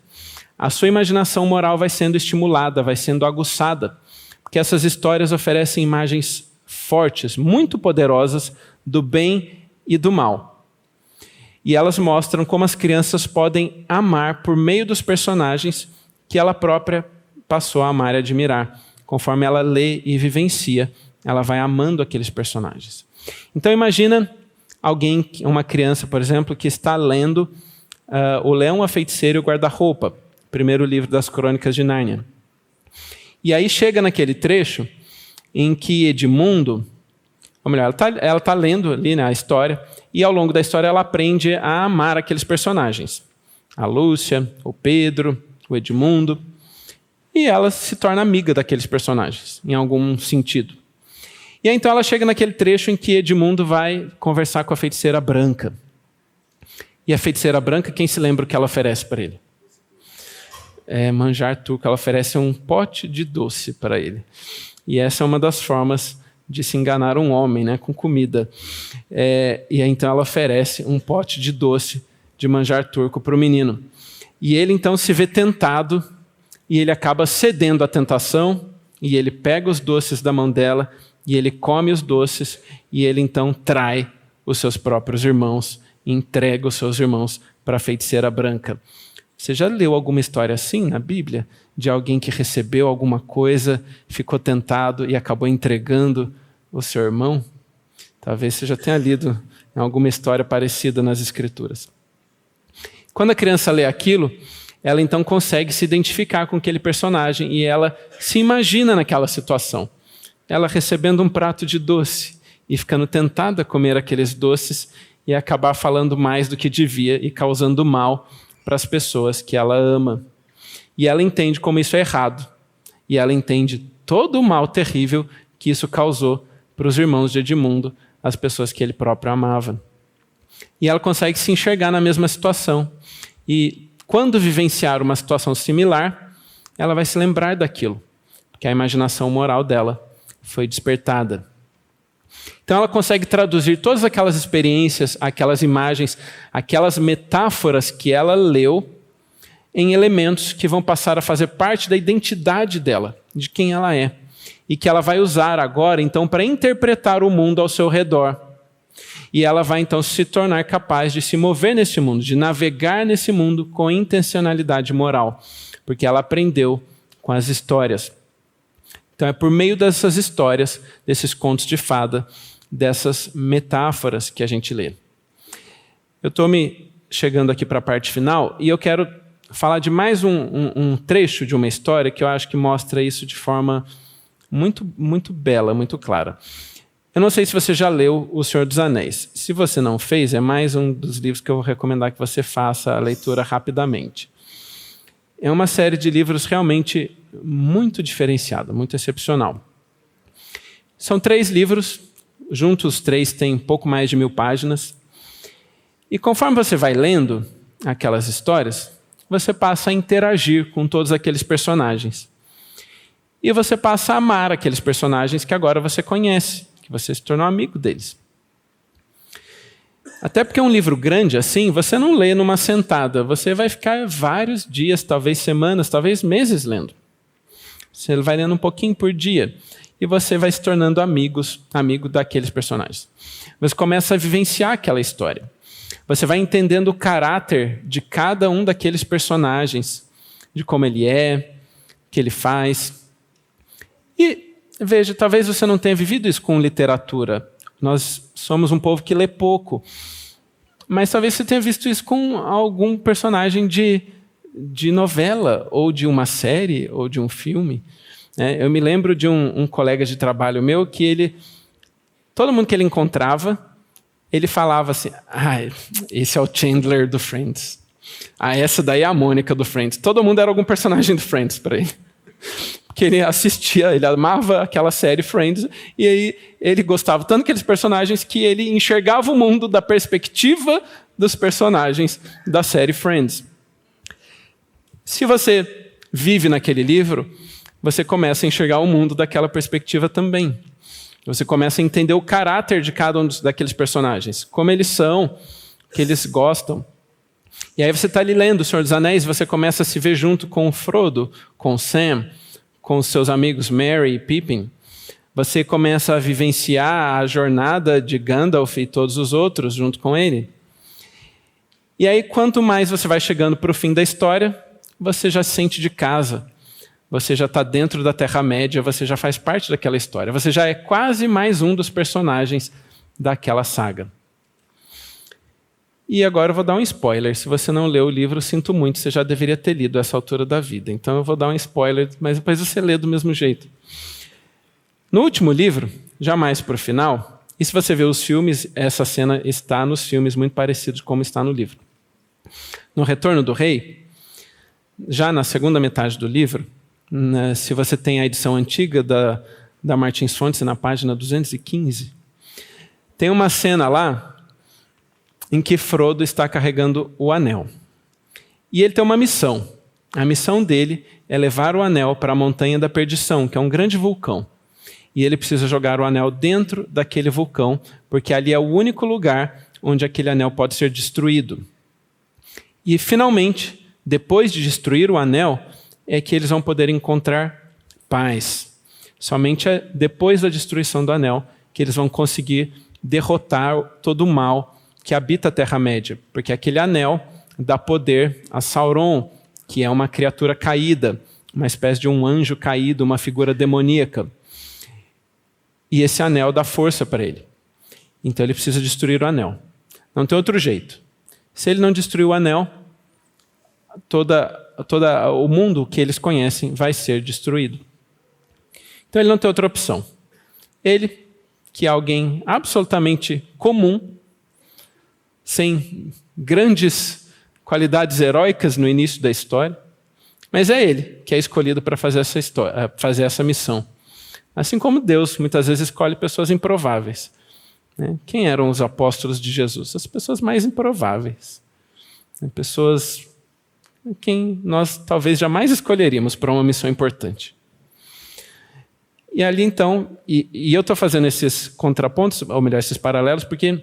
a sua imaginação moral vai sendo estimulada, vai sendo aguçada, porque essas histórias oferecem imagens fortes, muito poderosas do bem e do mal. E elas mostram como as crianças podem amar por meio dos personagens que ela própria passou a amar e admirar. Conforme ela lê e vivencia, ela vai amando aqueles personagens. Então imagina alguém, uma criança, por exemplo, que está lendo O Leão, a Feiticeira e o Guarda-Roupa, primeiro livro das Crônicas de Nárnia. E aí chega naquele trecho em que Edmundo, ou melhor, ela está lendo ali, né, a história, e ao longo da história ela aprende a amar aqueles personagens. A Lúcia, o Pedro, o Edmundo. E ela se torna amiga daqueles personagens, em algum sentido. E aí, então ela chega naquele trecho em que Edmundo vai conversar com a feiticeira branca. E a feiticeira branca, quem se lembra o que ela oferece para ele? Manjar turco, ela oferece um pote de doce para ele. E essa é uma das formas de se enganar um homem, né, com comida. E aí, então ela oferece um pote de doce de manjar turco para o menino. E ele então se vê tentado, e ele acaba cedendo à tentação, e ele pega os doces da mão dela, e ele come os doces, e ele então trai os seus próprios irmãos, e entrega os seus irmãos para a feiticeira branca. Você já leu alguma história assim na Bíblia? De alguém que recebeu alguma coisa, ficou tentado e acabou entregando o seu irmão? Talvez você já tenha lido em alguma história parecida nas Escrituras. Quando a criança lê aquilo, ela então consegue se identificar com aquele personagem e ela se imagina naquela situação. Ela recebendo um prato de doce e ficando tentada a comer aqueles doces e acabar falando mais do que devia e causando mal para as pessoas que ela ama. E ela entende como isso é errado. E ela entende todo o mal terrível que isso causou para os irmãos de Edmundo, as pessoas que ele próprio amava. E ela consegue se enxergar na mesma situação. E quando vivenciar uma situação similar, ela vai se lembrar daquilo, porque a imaginação moral dela foi despertada. Então ela consegue traduzir todas aquelas experiências, aquelas imagens, aquelas metáforas que ela leu em elementos que vão passar a fazer parte da identidade dela, de quem ela é, e que ela vai usar agora, então, para interpretar o mundo ao seu redor. E ela vai, então, se tornar capaz de se mover nesse mundo, de navegar nesse mundo com intencionalidade moral, porque ela aprendeu com as histórias. Então, é por meio dessas histórias, desses contos de fada, dessas metáforas que a gente lê. Eu estou me chegando aqui para a parte final e eu quero falar de mais um trecho de uma história que eu acho que mostra isso de forma muito, muito bela, muito clara. Eu não sei se você já leu O Senhor dos Anéis. Se você não fez, é mais um dos livros que eu vou recomendar que você faça a leitura rapidamente. É uma série de livros realmente muito diferenciada, muito excepcional. São 3 livros, juntos os 3 têm pouco mais de 1000 páginas. E conforme você vai lendo aquelas histórias, você passa a interagir com todos aqueles personagens. E você passa a amar aqueles personagens que agora você conhece, que você se tornou amigo deles. Até porque um livro grande assim, você não lê numa sentada, você vai ficar vários dias, talvez semanas, talvez meses lendo. Você vai lendo um pouquinho por dia e você vai se tornando amigo daqueles personagens. Você começa a vivenciar aquela história. Você vai entendendo o caráter de cada um daqueles personagens, de como ele é, o que ele faz. E veja, talvez você não tenha vivido isso com literatura. Nós somos um povo que lê pouco. Mas talvez você tenha visto isso com algum personagem de novela, ou de uma série, ou de um filme. Eu me lembro de um colega de trabalho meu que todo mundo que ele encontrava, ele falava assim, esse é o Chandler do Friends. Essa daí é a Mônica do Friends. Todo mundo era algum personagem do Friends para ele. Porque ele assistia, ele amava aquela série Friends, e aí ele gostava tanto daqueles personagens que ele enxergava o mundo da perspectiva dos personagens da série Friends. Se você vive naquele livro, você começa a enxergar o mundo daquela perspectiva também. Você começa a entender o caráter de cada um daqueles personagens, como eles são, o que eles gostam. E aí você está ali lendo O Senhor dos Anéis, você começa a se ver junto com o Frodo, com o Sam, com os seus amigos Merry e Pippin. Você começa a vivenciar a jornada de Gandalf e todos os outros junto com ele. E aí, quanto mais você vai chegando para o fim da história, você já se sente de casa. Você já está dentro da Terra-média, você já faz parte daquela história. Você já é quase mais um dos personagens daquela saga. E agora eu vou dar um spoiler. Se você não leu o livro, sinto muito, você já deveria ter lido a essa altura da vida. Então eu vou dar um spoiler, mas depois você lê do mesmo jeito. No último livro, já mais para o final, e se você ver os filmes, essa cena está nos filmes muito parecidos como está no livro. No Retorno do Rei, já na segunda metade do livro, se você tem a edição antiga da Martins Fontes, na página 215, tem uma cena lá em que Frodo está carregando o anel. E ele tem uma missão. A missão dele é levar o anel para a Montanha da Perdição, que é um grande vulcão. E ele precisa jogar o anel dentro daquele vulcão, porque ali é o único lugar onde aquele anel pode ser destruído. E, finalmente, depois de destruir o anel, é que eles vão poder encontrar paz. Somente depois da destruição do anel que eles vão conseguir derrotar todo o mal que habita a Terra-média, porque aquele anel dá poder a Sauron, que é uma criatura caída, uma espécie de um anjo caído, uma figura demoníaca. E esse anel dá força para ele. Então ele precisa destruir o anel. Não tem outro jeito. Se ele não destruir o anel, todo o mundo que eles conhecem vai ser destruído. Então ele não tem outra opção. Ele, que é alguém absolutamente comum, sem grandes qualidades heróicas no início da história, mas é ele que é escolhido para fazer essa missão. Assim como Deus muitas vezes escolhe pessoas improváveis. Quem eram os apóstolos de Jesus? As pessoas mais improváveis. Pessoas quem nós talvez jamais escolheríamos para uma missão importante. E ali então, e eu estou fazendo esses contrapontos, ou melhor, esses paralelos, porque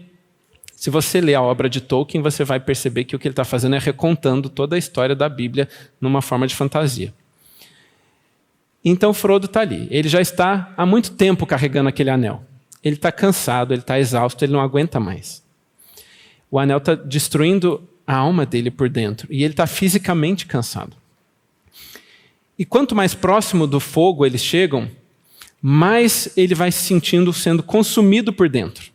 se você ler a obra de Tolkien, você vai perceber que o que ele está fazendo é recontando toda a história da Bíblia numa forma de fantasia. Então Frodo está ali. Ele já está há muito tempo carregando aquele anel. Ele está cansado, ele está exausto, ele não aguenta mais. O anel está destruindo a alma dele por dentro. E ele está fisicamente cansado. E quanto mais próximo do fogo eles chegam, mais ele vai se sentindo sendo consumido por dentro.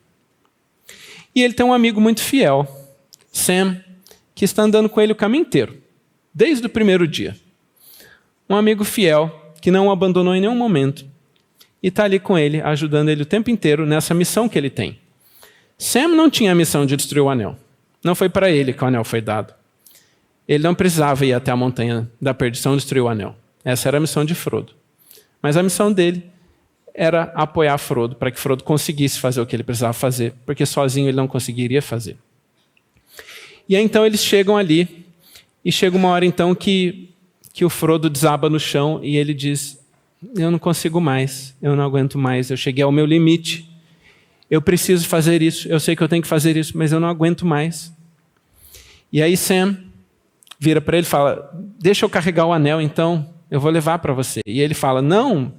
E ele tem um amigo muito fiel, Sam, que está andando com ele o caminho inteiro, desde o primeiro dia. Um amigo fiel, que não o abandonou em nenhum momento, e está ali com ele, ajudando ele o tempo inteiro nessa missão que ele tem. Sam não tinha a missão de destruir o anel. Não foi para ele que o anel foi dado. Ele não precisava ir até a Montanha da Perdição e destruir o anel. Essa era a missão de Frodo. Mas a missão dele era apoiar Frodo, para que Frodo conseguisse fazer o que ele precisava fazer, porque sozinho ele não conseguiria fazer. E aí então eles chegam ali, e chega uma hora então que o Frodo desaba no chão e ele diz: eu não consigo mais, eu não aguento mais, eu cheguei ao meu limite, eu preciso fazer isso, eu sei que eu tenho que fazer isso, mas eu não aguento mais. E aí Sam vira para ele e fala: deixa eu carregar o anel então, eu vou levar para você. E ele fala: não,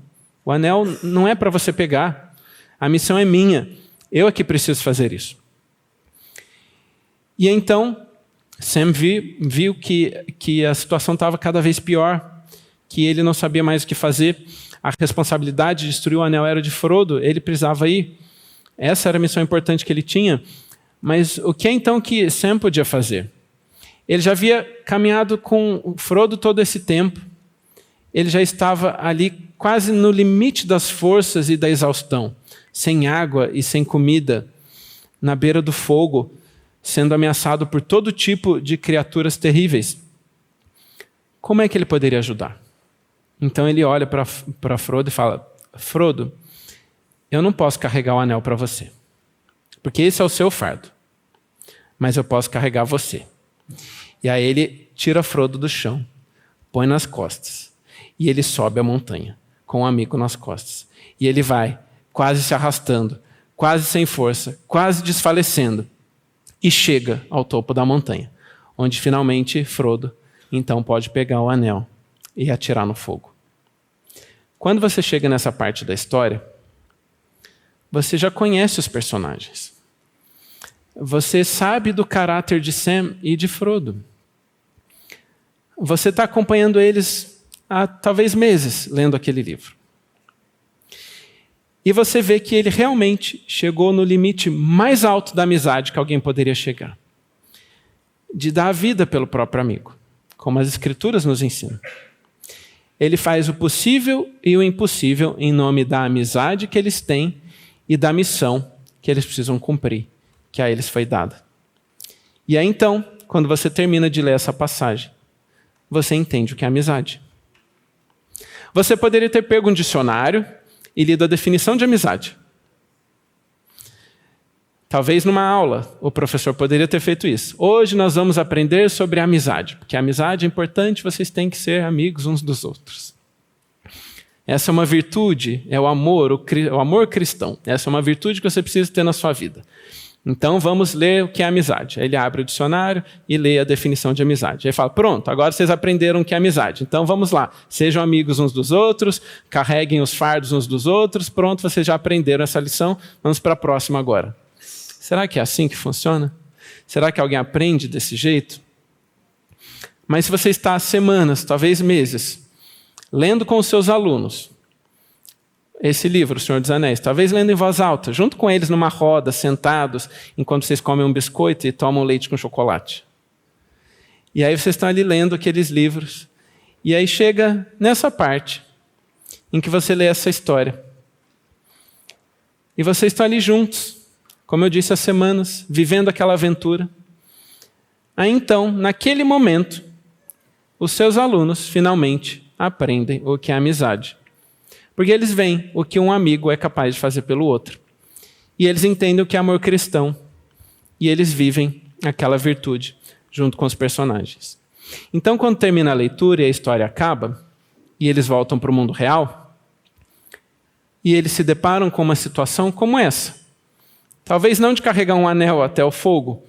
o anel não é para você pegar, a missão é minha, eu é que preciso fazer isso. E então Sam viu que a situação estava cada vez pior, que ele não sabia mais o que fazer, a responsabilidade de destruir o anel era de Frodo, ele precisava ir, essa era a missão importante que ele tinha. Mas o que é então que Sam podia fazer? Ele já havia caminhado com Frodo todo esse tempo, ele já estava ali quase no limite das forças e da exaustão, sem água e sem comida, na beira do fogo, sendo ameaçado por todo tipo de criaturas terríveis. Como é que ele poderia ajudar? Então ele olha para Frodo e fala: Frodo, eu não posso carregar o anel para você, porque esse é o seu fardo, mas eu posso carregar você. E aí ele tira Frodo do chão, põe nas costas, e ele sobe a montanha, com um amigo nas costas. E ele vai, quase se arrastando, quase sem força, quase desfalecendo, e chega ao topo da montanha, onde finalmente Frodo então pode pegar o anel e atirar no fogo. Quando você chega nessa parte da história, você já conhece os personagens. Você sabe do caráter de Sam e de Frodo. Você está acompanhando eles há talvez meses lendo aquele livro. E você vê que ele realmente chegou no limite mais alto da amizade que alguém poderia chegar. de dar a vida pelo próprio amigo, como as Escrituras nos ensinam. Ele faz o possível e o impossível em nome da amizade que eles têm e da missão que eles precisam cumprir, que a eles foi dada. E aí então, quando você termina de ler essa passagem, você entende o que é amizade. Você poderia ter pego um dicionário e lido a definição de amizade. Talvez numa aula o professor poderia ter feito isso. Hoje nós vamos aprender sobre a amizade, porque a amizade é importante, vocês têm que ser amigos uns dos outros. Essa é uma virtude, é o amor cristão. Essa é uma virtude que você precisa ter na sua vida. Então vamos ler o que é amizade. Aí ele abre o dicionário e lê a definição de amizade. Aí fala, pronto, agora vocês aprenderam o que é amizade. Então vamos lá, sejam amigos uns dos outros, carreguem os fardos uns dos outros, pronto, vocês já aprenderam essa lição, vamos para a próxima agora. Será que é assim que funciona? Será que alguém aprende desse jeito? Mas se você está há semanas, talvez meses, lendo com os seus alunos esse livro, O Senhor dos Anéis, talvez lendo em voz alta, junto com eles numa roda, sentados, enquanto vocês comem um biscoito e tomam leite com chocolate. E aí vocês estão ali lendo aqueles livros, e aí chega nessa parte em que você lê essa história. E vocês estão ali juntos, como eu disse há semanas, vivendo aquela aventura. Aí então, naquele momento, os seus alunos finalmente aprendem o que é amizade. Porque eles veem o que um amigo é capaz de fazer pelo outro. E eles entendem o que é amor cristão. E eles vivem aquela virtude junto com os personagens. Então, quando termina a leitura e a história acaba, e eles voltam para o mundo real, e eles se deparam com uma situação como essa. Talvez não de carregar um anel até o fogo,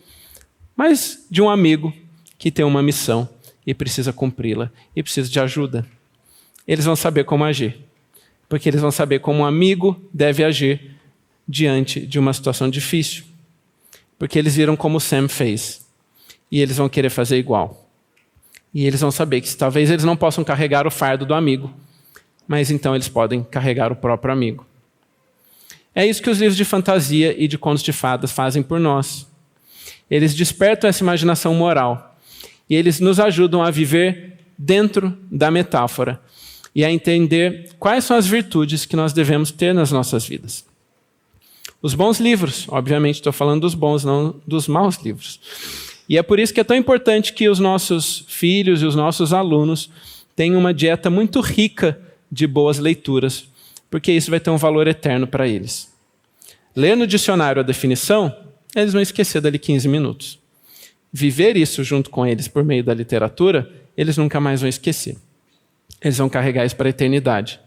mas de um amigo que tem uma missão e precisa cumpri-la, e precisa de ajuda. Eles vão saber como agir, porque eles vão saber como um amigo deve agir diante de uma situação difícil, porque eles viram como Sam fez, e eles vão querer fazer igual. E eles vão saber que talvez eles não possam carregar o fardo do amigo, mas então eles podem carregar o próprio amigo. É isso que os livros de fantasia e de contos de fadas fazem por nós. Eles despertam essa imaginação moral e eles nos ajudam a viver dentro da metáfora e a entender quais são as virtudes que nós devemos ter nas nossas vidas. Os bons livros, obviamente estou falando dos bons, não dos maus livros. E é por isso que é tão importante que os nossos filhos e os nossos alunos tenham uma dieta muito rica de boas leituras, porque isso vai ter um valor eterno para eles. Ler no dicionário a definição, eles vão esquecer dali 15 minutos. Viver isso junto com eles por meio da literatura, eles nunca mais vão esquecer. Eles vão carregar isso para a eternidade.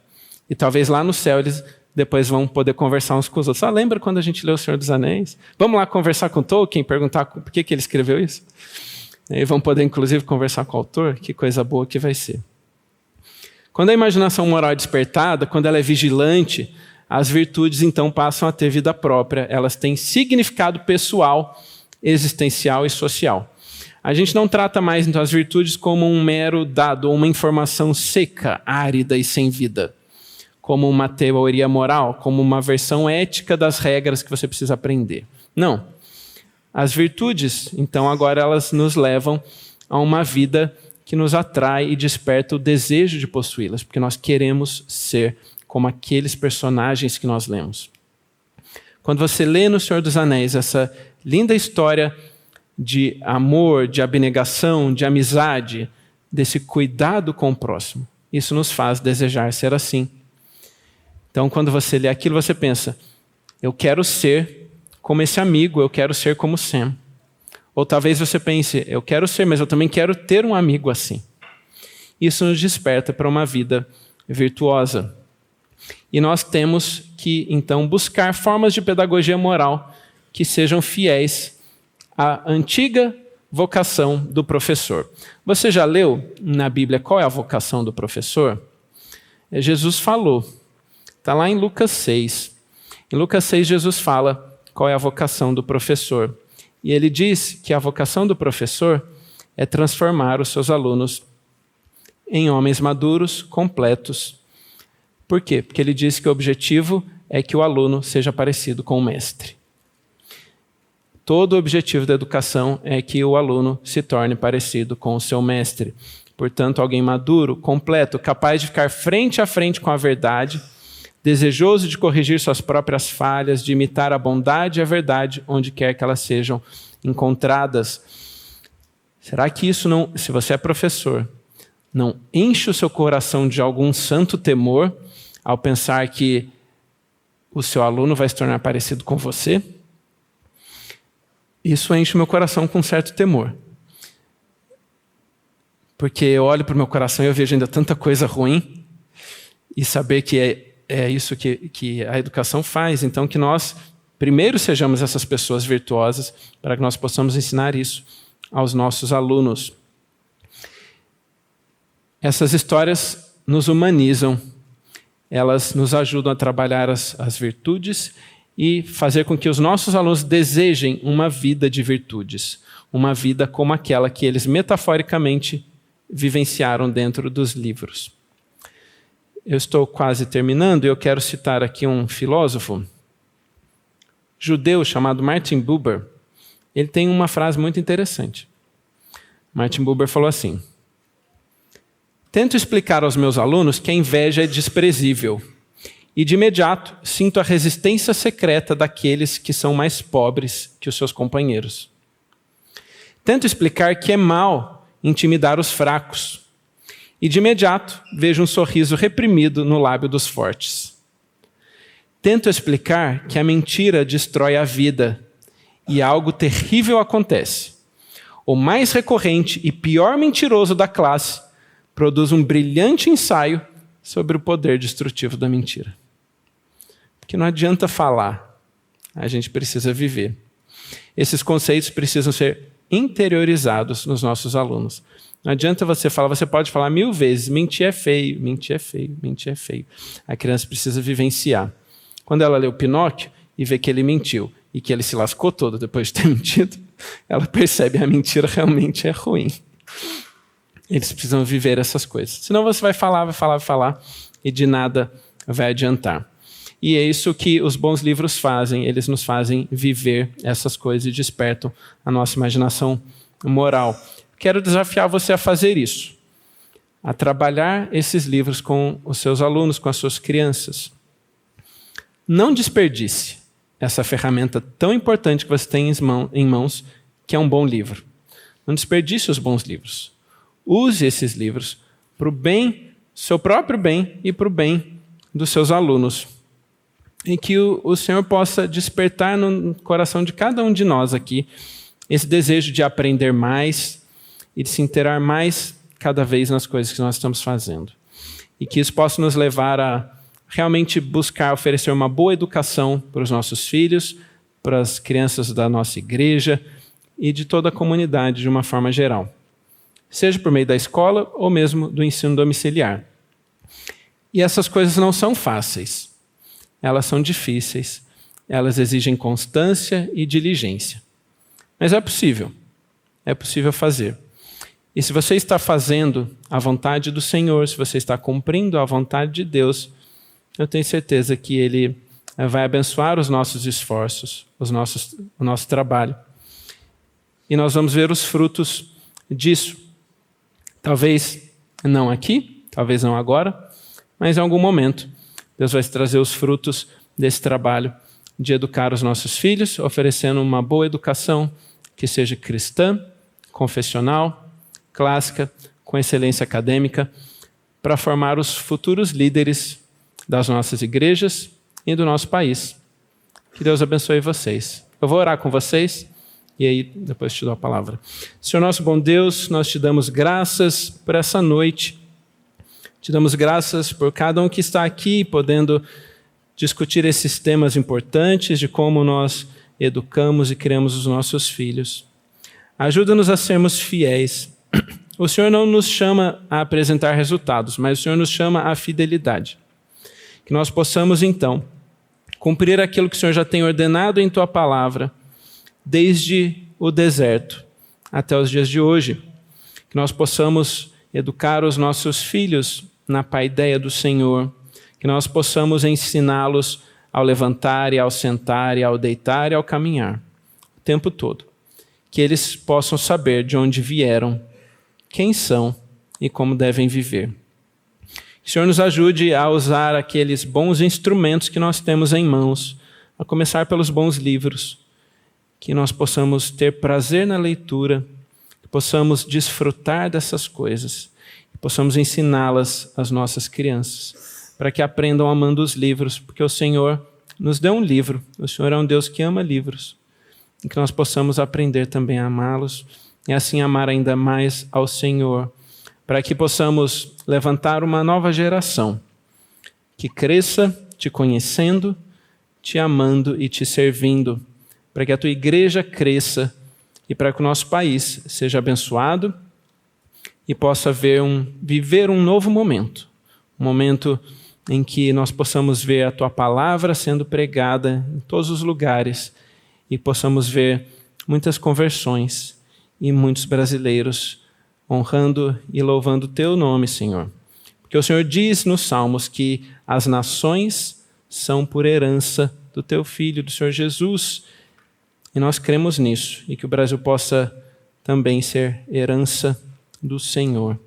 E talvez lá no céu eles depois vão poder conversar uns com os outros. Lembra quando a gente leu O Senhor dos Anéis? Vamos lá conversar com Tolkien, perguntar por que ele escreveu isso? E vão poder inclusive conversar com o autor, que coisa boa que vai ser. Quando a imaginação moral é despertada, quando ela é vigilante, as virtudes então passam a ter vida própria. Elas têm significado pessoal, existencial e social. A gente não trata mais então as virtudes como um mero dado, ou uma informação seca, árida e sem vida, como uma teoria moral, como uma versão ética das regras que você precisa aprender. Não. As virtudes, então, agora elas nos levam a uma vida que nos atrai e desperta o desejo de possuí-las, porque nós queremos ser como aqueles personagens que nós lemos. Quando você lê no Senhor dos Anéis essa linda história de amor, de abnegação, de amizade, desse cuidado com o próximo, isso nos faz desejar ser assim. Então, quando você lê aquilo, você pensa, eu quero ser como esse amigo, eu quero ser como Sam. Ou talvez você pense, eu quero ser, mas eu também quero ter um amigo assim. Isso nos desperta para uma vida virtuosa. E nós temos que, então, buscar formas de pedagogia moral que sejam fiéis à antiga vocação do professor. Você já leu na Bíblia qual é a vocação do professor? Jesus falou. Está lá em Lucas 6. Em Lucas 6, Jesus fala qual é a vocação do professor. E ele diz que a vocação do professor é transformar os seus alunos em homens maduros, completos. Por quê? Porque ele diz que o objetivo é que o aluno seja parecido com o mestre. Todo o objetivo da educação é que o aluno se torne parecido com o seu mestre. Portanto, alguém maduro, completo, capaz de ficar frente a frente com a verdade, desejoso de corrigir suas próprias falhas, de imitar a bondade e a verdade onde quer que elas sejam encontradas. Será que isso não, se você é professor, não enche o seu coração de algum santo temor ao pensar que o seu aluno vai se tornar parecido com você? Isso enche o meu coração com um certo temor. Porque eu olho para o meu coração e eu vejo ainda tanta coisa ruim, e saber que é isso que a educação faz. Então, que nós primeiro sejamos essas pessoas virtuosas, para que nós possamos ensinar isso aos nossos alunos. Essas histórias nos humanizam, elas nos ajudam a trabalhar as virtudes e fazer com que os nossos alunos desejem uma vida de virtudes, uma vida como aquela que eles metaforicamente vivenciaram dentro dos livros. Eu estou quase terminando e eu quero citar aqui um filósofo judeu chamado Martin Buber. Ele tem uma frase muito interessante. Martin Buber falou assim: tento explicar aos meus alunos que a inveja é desprezível e de imediato sinto a resistência secreta daqueles que são mais pobres que os seus companheiros. Tento explicar que é mal intimidar os fracos e de imediato vejo um sorriso reprimido no lábio dos fortes. Tento explicar que a mentira destrói a vida e algo terrível acontece. O mais recorrente e pior mentiroso da classe produz um brilhante ensaio sobre o poder destrutivo da mentira. Porque não adianta falar, a gente precisa viver. Esses conceitos precisam ser interiorizados nos nossos alunos. Não adianta você falar, você pode falar 1000 vezes, mentir é feio, mentir é feio, mentir é feio. A criança precisa vivenciar. Quando ela lê o Pinóquio e vê que ele mentiu e que ele se lascou todo depois de ter mentido, ela percebe que a mentira realmente é ruim. Eles precisam viver essas coisas. Senão você vai falar e de nada vai adiantar. E é isso que os bons livros fazem, eles nos fazem viver essas coisas e despertam a nossa imaginação moral. Quero desafiar você a fazer isso, a trabalhar esses livros com os seus alunos, com as suas crianças. Não desperdice essa ferramenta tão importante que você tem em mãos, que é um bom livro. Não desperdice os bons livros. Use esses livros para o bem, seu próprio bem e para o bem dos seus alunos. E que o Senhor possa despertar no coração de cada um de nós aqui esse desejo de aprender mais e de se inteirar mais cada vez nas coisas que nós estamos fazendo. E que isso possa nos levar a realmente buscar oferecer uma boa educação para os nossos filhos, para as crianças da nossa igreja e de toda a comunidade de uma forma geral. Seja por meio da escola ou mesmo do ensino domiciliar. E essas coisas não são fáceis. Elas são difíceis. Elas exigem constância e diligência. Mas é possível. É possível fazer. E se você está fazendo a vontade do Senhor, se você está cumprindo a vontade de Deus, eu tenho certeza que Ele vai abençoar os nossos esforços, o nosso trabalho. E nós vamos ver os frutos disso. Talvez não aqui, talvez não agora, mas em algum momento Deus vai trazer os frutos desse trabalho de educar os nossos filhos, oferecendo uma boa educação que seja cristã, confessional, clássica, com excelência acadêmica, para formar os futuros líderes das nossas igrejas e do nosso país. Que Deus abençoe vocês. Eu vou orar com vocês e aí depois te dou a palavra. Senhor nosso bom Deus, nós te damos graças por essa noite. Te damos graças por cada um que está aqui, podendo discutir esses temas importantes de como nós educamos e criamos os nossos filhos. Ajuda-nos a sermos fiéis. O Senhor não nos chama a apresentar resultados, mas o Senhor nos chama à fidelidade. Que nós possamos, então, cumprir aquilo que o Senhor já tem ordenado em Tua palavra, desde o deserto até os dias de hoje. Que nós possamos educar os nossos filhos na paideia do Senhor, que nós possamos ensiná-los ao levantar e ao sentar e ao deitar e ao caminhar. tempo todo. Que eles possam saber de onde vieram, quem são e como devem viver. Que o Senhor nos ajude a usar aqueles bons instrumentos que nós temos em mãos, a começar pelos bons livros, que nós possamos ter prazer na leitura, que possamos desfrutar dessas coisas, que possamos ensiná-las às nossas crianças, para que aprendam amando os livros, porque o Senhor nos deu um livro, o Senhor é um Deus que ama livros, e que nós possamos aprender também a amá-los, e assim amar ainda mais ao Senhor, para que possamos levantar uma nova geração, que cresça te conhecendo, te amando e te servindo, para que a tua igreja cresça e para que o nosso país seja abençoado e possa viver um novo momento, um momento em que nós possamos ver a tua palavra sendo pregada em todos os lugares e possamos ver muitas conversões e muitos brasileiros honrando e louvando o teu nome, Senhor. Porque o Senhor diz nos Salmos que as nações são por herança do teu Filho, do Senhor Jesus, e nós cremos nisso, e que o Brasil possa também ser herança do Senhor.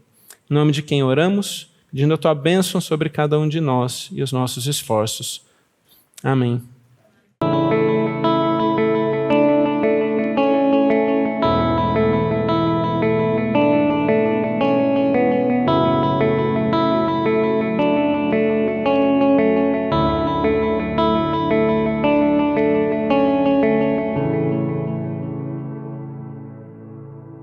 Em nome de quem oramos, pedindo a tua bênção sobre cada um de nós e os nossos esforços. Amém.